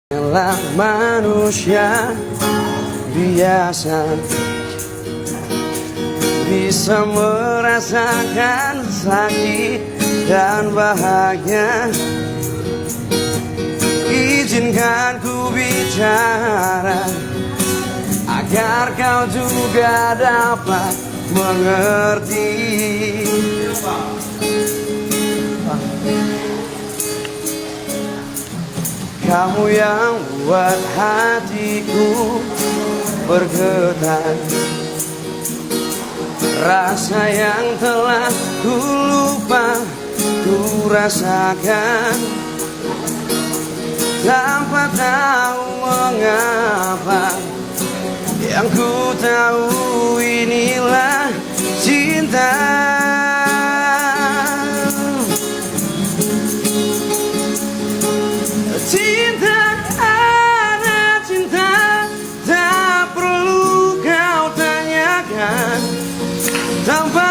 Adalah manusia biasa, bisa merasakan sakit dan bahagia. Izinkan ku bicara agar kau juga dapat mengerti. Kamu yang buat hatiku bergetar, rasa yang telah ku lupa ku rasakan, tanpa tahu mengapa. Yang ku tahu inilah cinta. Cinta ada cinta, tak perlu kau tanyakan. Tanpa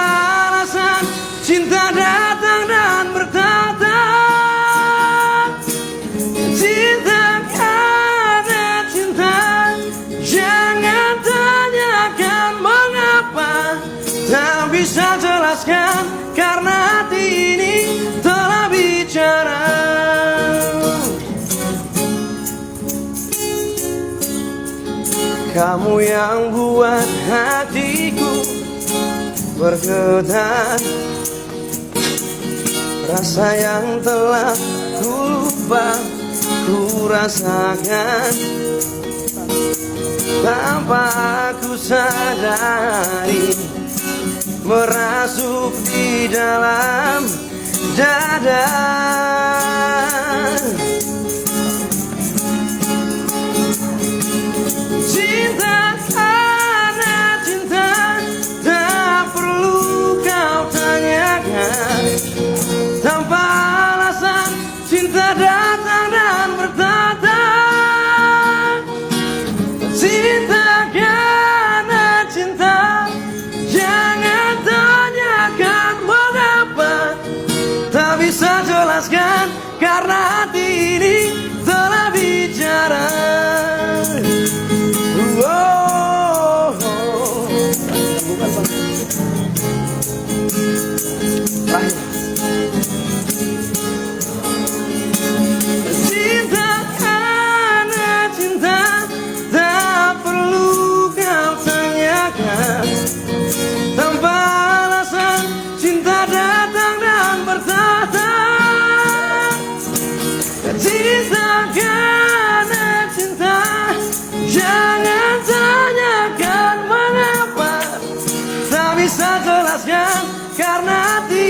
alasan cinta datang dan bertata. Cinta ada cinta, jangan tanyakan mengapa. Tak bisa jelaskan karena hati ini telah bicara. Kamu yang buat hatiku bergetar, rasa yang telah ku lupa ku rasakan, tanpa aku sadari merasuk di dalam dada. Cinta ada cinta, tak perlu kau tanyakan. Tanpa alasan cinta datang dan bertata. Cinta ada cinta, jangan tanyakan mengapa. Tak bisa jelaskan karena hati ini telah bicara. Cinta ada cinta, tak perlu kau tanyakan. Tanpa alasan cinta datang dan bertata. Cinta ada cinta, jangan tanyakan mengapa. Tak bisa jelaskan karena hati